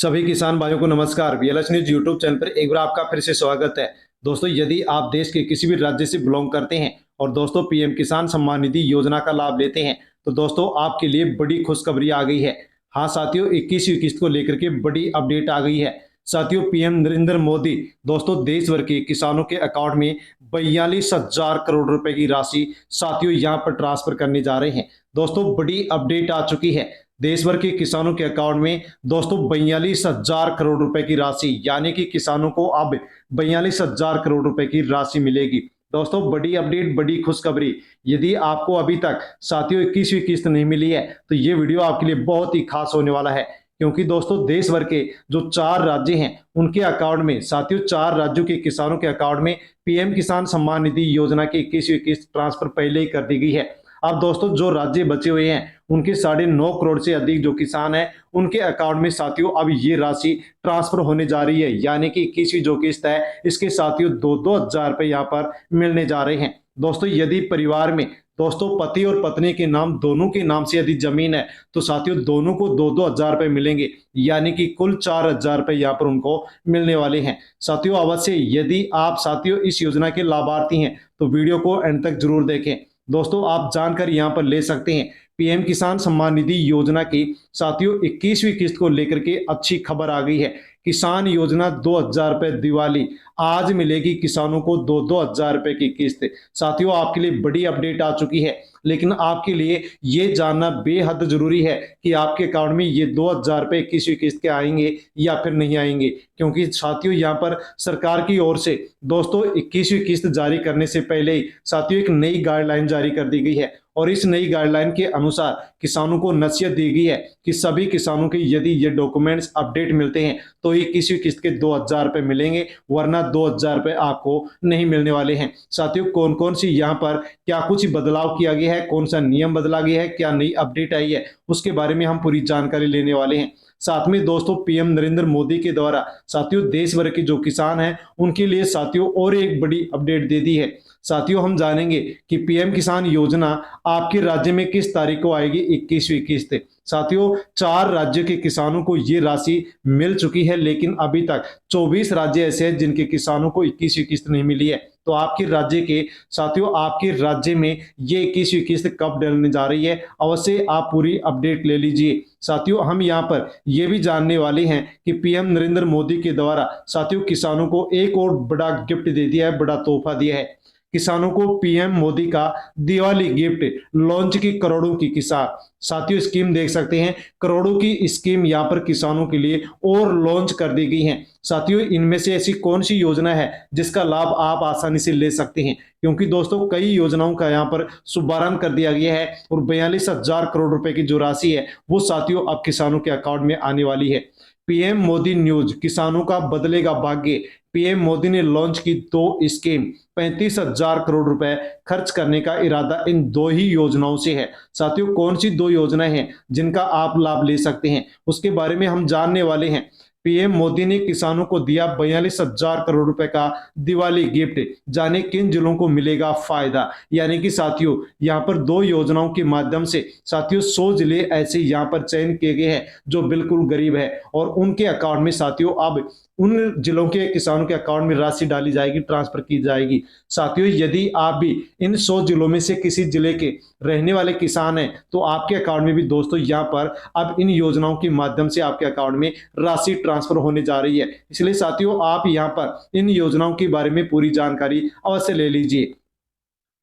सभी किसान भाइयों को नमस्कार। वीएलएस न्यूज यूट्यूब चैनल पर एक बार आपका फिर से स्वागत है। दोस्तों, यदि आप देश के किसी भी राज्य से बिलोंग करते हैं और दोस्तों पीएम किसान सम्मान निधि योजना का लाभ लेते हैं तो दोस्तों आपके लिए बड़ी खुशखबरी आ गई है। हाँ साथियों, 21वीं किस्त को लेकर के बड़ी अपडेट आ गई है। साथियों, पीएम नरेंद्र मोदी दोस्तों देश भर के किसानों के अकाउंट में 42,000 करोड़ रुपए की राशि साथियों यहाँ पर ट्रांसफर करने जा रहे हैं। दोस्तों बड़ी अपडेट आ चुकी है। देश भर के किसानों के अकाउंट में दोस्तों 42,000 करोड़ रुपए की राशि, यानी कि किसानों को अब 42,000 करोड़ रुपए की राशि मिलेगी। दोस्तों बड़ी अपडेट, बड़ी खुशखबरी। यदि आपको अभी तक साथियों 21वीं किस्त नहीं मिली है तो ये वीडियो आपके लिए बहुत ही खास होने वाला है, क्योंकि दोस्तों देश भर के जो 4 राज्य हैं उनके अकाउंट में साथियों 4 राज्यों के किसानों के अकाउंट में पीएम किसान सम्मान निधि योजना की 21वीं किस्त ट्रांसफर पहले ही कर दी गई है। अब दोस्तों जो राज्य बचे हुए हैं उनके 9.5 करोड़ से अधिक जो किसान हैं उनके अकाउंट में साथियों अब ये राशि ट्रांसफर होने जा रही है, यानी कि 21वीं जो किस्त है इसके साथियों 2-2 हजार रुपए यहाँ पर मिलने जा रहे हैं। दोस्तों यदि परिवार में दोस्तों पति और पत्नी के नाम दोनों के नाम से यदि जमीन है तो साथियों दोनों को 2-2 हजार रुपए मिलेंगे, यानी कि कुल 4 हजार रुपए यहाँ पर उनको मिलने वाले हैं। साथियों अवश्य यदि आप साथियों इस योजना के लाभार्थी हैं तो वीडियो को एंड तक जरूर देखें। दोस्तों आप जानकर यहां पर ले सकते हैं पीएम किसान सम्मान निधि योजना की साथियों 21वीं किस्त को लेकर के अच्छी खबर आ गई है। किसान योजना 2,000 रुपए दिवाली आज मिलेगी किसानों को 2-2 हजार रुपए की किस्त। साथियों आपके लिए बड़ी अपडेट आ चुकी है, लेकिन आपके लिए ये जानना बेहद जरूरी है कि आपके अकाउंट में ये 2,000 रुपए 21वीं किस्त के आएंगे या फिर नहीं आएंगे, क्योंकि साथियों यहाँ पर सरकार की ओर से दोस्तों 21वीं किस्त जारी करने से पहले ही साथियों एक नई गाइडलाइन जारी कर दी गई है और इस नई गाइडलाइन के अनुसार किसानों को नसीहत दी गई है कि सभी किसानों के यदि ये डॉक्यूमेंट्स अपडेट मिलते हैं तो 21वीं किस्त के 2,000 रुपए मिलेंगे, वरना 2,000 रुपए आपको नहीं मिलने वाले हैं। साथियों कौन कौन सी यहाँ पर क्या कुछ बदलाव किया गया है, कौन सा नियम बदला गया है, क्या नई अपडेट आई है, उसके बारे में हम पूरी जानकारी लेने वाले हैं। साथ में दोस्तों पीएम नरेंद्र मोदी के द्वारा साथियों देश भर के जो किसान हैं उनके लिए साथियों और एक बड़ी अपडेट दे दी है। साथियों हम जानेंगे कि पीएम किसान योजना आपके राज्य में किस तारीख को आएगी 21वीं किस्त। साथियों 4 राज्यों के किसानों को ये राशि मिल चुकी है, लेकिन अभी तक 24 राज्य ऐसे हैं जिनके किसानों को 21वीं किस्त नहीं मिली है। तो आपके राज्य के साथियों आपके राज्य में ये 21वीं किस्त कब डलने जा रही है, अवश्य आप पूरी अपडेट ले लीजिए। साथियों हम यहाँ पर यह भी जानने वाले हैं कि पीएम नरेंद्र मोदी के द्वारा साथियों किसानों को एक और बड़ा गिफ्ट दे दिया है, बड़ा तोहफा दिया है। किसानों को पीएम मोदी का दिवाली गिफ्ट लॉन्च की करोड़ों की किसान साथियों स्कीम देख सकते हैं। करोड़ों की स्कीम यहाँ पर किसानों के लिए और लॉन्च कर दी गई है। साथियों इनमें से ऐसी कौन सी योजना है जिसका लाभ आप आसानी से ले सकते हैं, क्योंकि दोस्तों कई योजनाओं का यहाँ पर शुभारंभ कर दिया गया है और 42,000 करोड़ रुपए की जो राशि है वो साथियों अब किसानों के अकाउंट में आने वाली है। पीएम मोदी न्यूज, किसानों का बदलेगा भाग्य। पीएम मोदी ने लॉन्च की 2 स्कीम, 35,000 करोड़ रुपए खर्च करने का इरादा इन 2 ही योजनाओं से है। साथियों कौन सी 2 योजनाएं हैं जिनका आप लाभ ले सकते हैं उसके बारे में हम जानने वाले हैं। पीएम मोदी ने किसानों को दिया 42,000 करोड़ रुपए का दिवाली गिफ्ट, जाने किन जिलों को मिलेगा फायदा। यानी कि साथियों यहाँ पर 2 योजनाओं के माध्यम से साथियों 100 जिले ऐसे यहाँ पर चयन किए गए हैं जो बिल्कुल गरीब है और उनके अकाउंट में साथियों अब उन जिलों के किसानों के अकाउंट में राशि डाली जाएगी, ट्रांसफर की जाएगी। साथियों यदि आप भी इन 100 जिलों में से किसी जिले के रहने वाले किसान हैं तो आपके अकाउंट में भी दोस्तों यहाँ पर अब इन योजनाओं के माध्यम से आपके अकाउंट में राशि ट्रांसफर होने जा रही है। इसलिए साथियों आप यहाँ पर इन योजनाओं के बारे में पूरी जानकारी अवश्य ले लीजिए।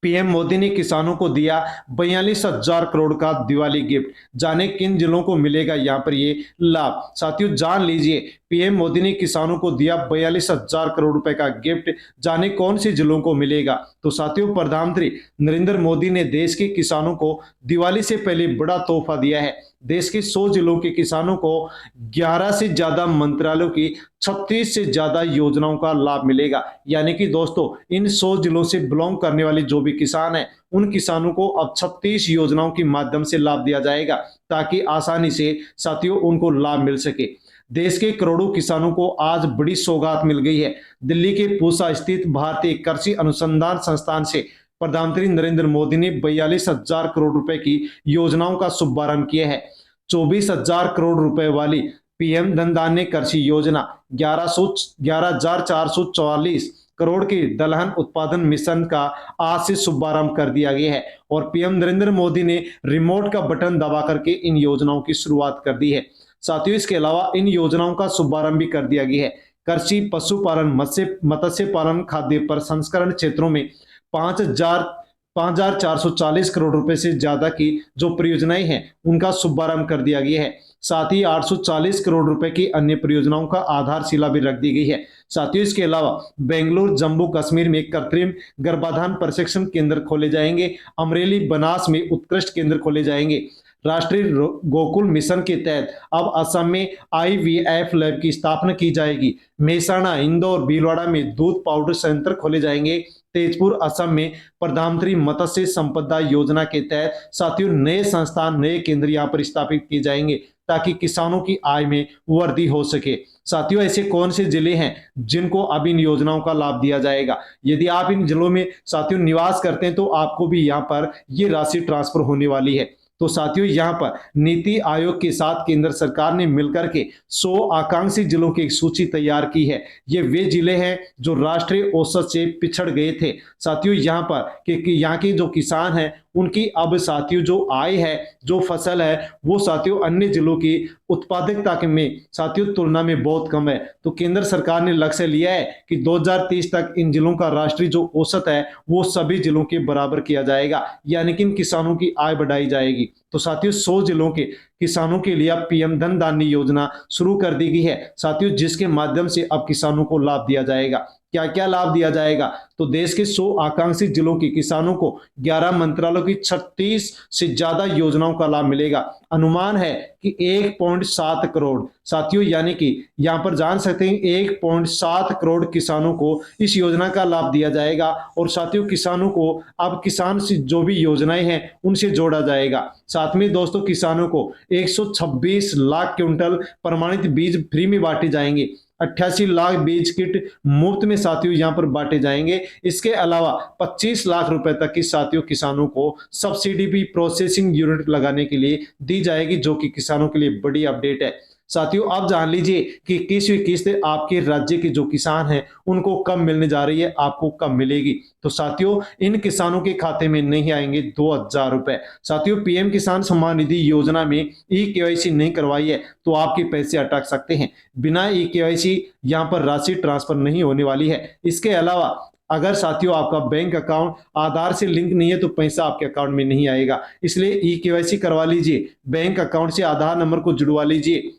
पीएम मोदी ने किसानों को दिया 42,000 करोड़ का दिवाली गिफ्ट, जाने किन जिलों को मिलेगा यहाँ पर ये लाभ। साथियों जान लीजिए पीएम मोदी ने किसानों को दिया 42,000 करोड़ रुपए का गिफ्ट, जाने कौन से जिलों को मिलेगा। तो साथियों प्रधानमंत्री नरेंद्र मोदी ने देश के किसानों को दिवाली से पहले बड़ा तोहफा दिया है। देश के 100 जिलों के किसानों को 11 से ज्यादा मंत्रालयों की 36 से ज्यादा योजनाओं का लाभ मिलेगा। यानी कि दोस्तों इन 100 जिलों से बिलोंग करने वाले जो भी किसान हैं उन किसानों को अब 36 योजनाओं के माध्यम से लाभ दिया जाएगा, ताकि आसानी से साथियों उनको लाभ मिल सके। देश के करोड़ों किसानों को आज बड़ी सौगात मिल गई है। दिल्ली के पूसा स्थित भारतीय कृषि अनुसंधान संस्थान से प्रधानमंत्री नरेंद्र मोदी ने 42,000 करोड़ रुपए की योजनाओं का शुभारंभ किया है। 24,000 करोड़ रुपए वाली पीएम धन धान्य कृषि योजना 11,444 करोड़ के दलहन उत्पादन मिशन का आज से शुभारंभ कर दिया गया है और पीएम नरेंद्र मोदी ने रिमोट का बटन दबा करके इन योजनाओं की शुरुआत कर दी है। साथियों, इसके अलावा इन योजनाओं का शुभारंभ भी कर दिया गया है। कृषि, पशुपालन, मत्स्य पालन, खाद्य प्रसंस्करण क्षेत्रों में 5,440 करोड़ रुपए से ज्यादा की जो परियोजनाएं हैं उनका शुभारंभ कर दिया गया है। साथ ही 840 करोड़ रुपए की अन्य परियोजनाओं का आधारशिला भी रख दी गई है। साथियों, इसके अलावा बेंगलुरु, जम्मू कश्मीर में कृत्रिम गर्भाधान प्रशिक्षण केंद्र खोले जाएंगे। अमरेली, बनास में उत्कृष्ट केंद्र खोले जाएंगे। राष्ट्रीय गोकुल मिशन के तहत अब असम में आईवीएफ लैब की स्थापना की जाएगी। मेहसाणा, इंदौर, भीलवाड़ा में दूध पाउडर संयंत्र खोले जाएंगे। तेजपुर, असम में प्रधानमंत्री मत्स्य संपदा योजना के तहत साथियों नए संस्थान, नए केंद्र यहाँ पर स्थापित किए जाएंगे ताकि किसानों की आय में वृद्धि हो सके। साथियों, ऐसे कौन से जिले हैं जिनको अब इन योजनाओं का लाभ दिया जाएगा? यदि आप इन जिलों में साथियों निवास करते हैं तो आपको भी यहाँ पर ये राशि ट्रांसफर होने वाली है। तो साथियों, यहाँ पर नीति आयोग के साथ केंद्र सरकार ने मिलकर के 100 आकांक्षी जिलों की एक सूची तैयार की है। ये वे जिले हैं जो राष्ट्रीय औसत से पिछड़ गए थे। साथियों, यहाँ पर यहाँ के जो किसान हैं उनकी अब साथियों जो आय है, जो फसल है, वो साथियों अन्य जिलों की उत्पादकता में साथियों तुलना में बहुत कम है। तो केंद्र सरकार ने लक्ष्य लिया है कि 2030 तक इन जिलों का राष्ट्रीय जो औसत है वो सभी जिलों के बराबर किया जाएगा, यानी कि इन किसानों की आय बढ़ाई जाएगी। तो साथियों 100 जिलों के किसानों के लिए अब पीएम धन धान्य योजना शुरू कर दी गई है साथियों, जिसके माध्यम से अब किसानों को लाभ दिया जाएगा। क्या क्या लाभ दिया जाएगा? तो देश के 100 आकांक्षी जिलों के किसानों को 11 मंत्रालयों की 36 से ज्यादा योजनाओं का लाभ मिलेगा। अनुमान है कि 1.7 करोड़ साथियों, यानी कि यहां पर जान सकते हैं 1.7 करोड़ किसानों को इस योजना का लाभ दिया जाएगा। और साथियों किसानों को अब किसान से जो भी योजनाएं हैं उनसे जोड़ा जाएगा। साथ में दोस्तों किसानों को 126 लाख क्विंटल प्रमाणित बीज फ्री में बांटे जाएंगे। 88 लाख बीज किट मुफ्त में साथियों यहां पर बांटे जाएंगे। इसके अलावा 25 लाख रुपए तक की साथियों किसानों को सब्सिडी भी प्रोसेसिंग यूनिट लगाने के लिए दी जाएगी, जो कि किसानों के लिए बड़ी अपडेट है। साथियों आप जान लीजिए कि 21वीं किस्त आपके राज्य के जो किसान हैं उनको कब मिलने जा रही है, आपको कब मिलेगी। तो साथियों इन किसानों के खाते में नहीं आएंगे 2000 रुपए। साथियों पीएम किसान सम्मान निधि योजना में ई केवाईसी नहीं करवाई है तो आपके पैसे अटक सकते हैं। बिना ई केवाईसी यहाँ पर राशि ट्रांसफर नहीं होने वाली है। इसके अलावा अगर साथियों आपका बैंक अकाउंट आधार से लिंक नहीं है तो पैसा आपके अकाउंट में नहीं आएगा, इसलिए ई केवाईसी करवा लीजिए। बैंक अकाउंट से आधार नंबर को जुड़वा लीजिए।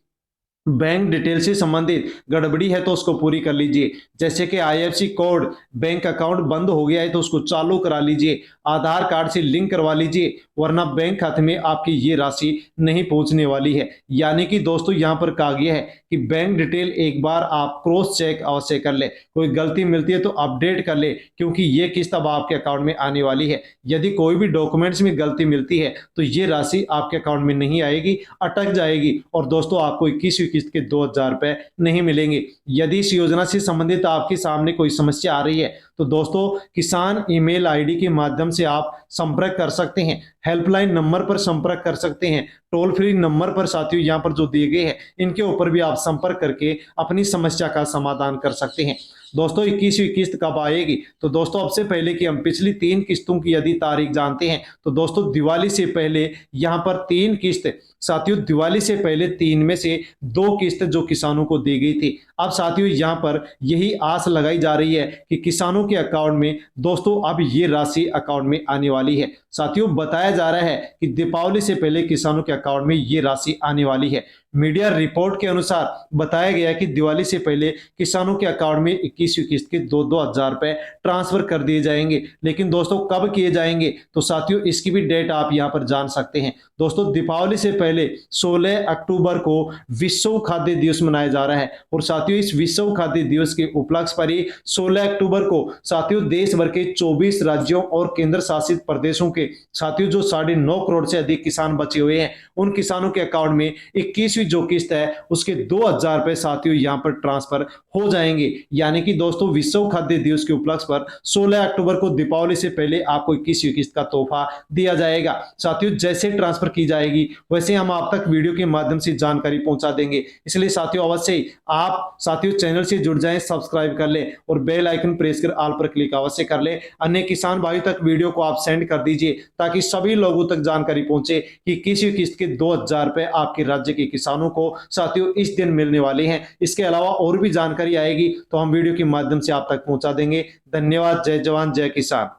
बैंक डिटेल से संबंधित गड़बड़ी है तो उसको पूरी कर लीजिए, जैसे कि आईएफएससी कोड, बैंक अकाउंट बंद हो गया है तो उसको चालू करा लीजिए, आधार कार्ड से लिंक करवा लीजिए, वरना बैंक खाते में आपकी ये राशि नहीं पहुंचने वाली है। यानी कि दोस्तों यहां पर कहा गया है कि बैंक डिटेल एक बार आप क्रॉस चेक अवश्य कर ले, कोई गलती मिलती है तो अपडेट कर ले, क्योंकि ये किस्त अब आपके अकाउंट में आने वाली है। यदि कोई भी डॉक्यूमेंट्स में गलती मिलती है तो ये राशि आपके अकाउंट में नहीं आएगी, अटक जाएगी और दोस्तों आपको 21वीं किस्त के 2000 रुपए नहीं मिलेंगे। यदि इस योजना से संबंधित आपके सामने कोई समस्या आ रही है तो दोस्तों किसान ईमेल आईडी के माध्यम से आप संपर्क कर सकते हैं, हेल्पलाइन नंबर पर संपर्क कर सकते हैं, टोल फ्री नंबर पर साथियों यहाँ पर जो दिए गए हैं इनके ऊपर भी आप संपर्क करके अपनी समस्या का समाधान कर सकते हैं। दोस्तों 21वीं किस्त कब आएगी? तो दोस्तों सबसे पहले कि हम पिछली 3 किस्तों की यदि तारीख जानते हैं तो दोस्तों दिवाली से पहले यहाँ पर 3 किस्त साथियों, दिवाली से पहले 3 में से 2 किस्त जो किसानों को दी गई थी। अब साथियों यहाँ पर यही आस लगाई जा रही है कि किसानों के अकाउंट में दोस्तों अब ये राशि अकाउंट में आने वाली है। साथियों बताया जा रहा है कि दीपावली से पहले किसानों के अकाउंट में ये राशि आने वाली है। मीडिया रिपोर्ट के अनुसार बताया गया कि दिवाली से पहले किसानों के अकाउंट में 21वीं किस्त के 2-2 हजार रुपए ट्रांसफर कर दिए जाएंगे। लेकिन दोस्तों कब किए जाएंगे तो साथियों इसकी भी डेट आप यहां पर जान सकते हैं। दोस्तों दीपावली से पहले 16 अक्टूबर को विश्व खाद्य दिवस मनाया जा रहा है और साथियों इस विश्व खाद्य दिवस के उपलक्ष्य पर ही 16 अक्टूबर को साथियों देश भर के 24 राज्यों और केंद्र शासित प्रदेशों के साथियों जो 9.5 करोड़ से अधिक किसान बचे हुए हैं उन किसानों के अकाउंट में 21 21वीं जो किस्त है उसके 2,000 रुपए साथियों यहाँ पर ट्रांसफर हो जाएंगे। यानी कि दोस्तों विश्व खाद्य दिवस के उपलक्ष्य पर 16 अक्टूबर को दीपावली से पहले आपको 21वीं किस्त का तोहफा दिया जाएगा। साथियों जैसे ट्रांसफर की जाएगी वैसे हम आप तक वीडियो के माध्यम से जानकारी पहुंचा देंगे, इसलिए साथियों अवश्य ही आप साथियों चैनल से जुड़ जाएं, सब्सक्राइब कर लें और बेल आइकन प्रेस कर ऑल पर क्लिक अवश्य कर लें। अन्य किसान भाई तक वीडियो को आप सेंड कर दीजिए ताकि सभी लोगों तक जानकारी पहुंचे कि किसी किस्त के 2,000 रुपए आपके राज्य के किसानों को साथियों इस दिन मिलने वाले हैं। इसके अलावा और भी जानकारी आएगी तो हम वीडियो के माध्यम से आप तक पहुंचा देंगे। धन्यवाद। जय जवान जय किसान।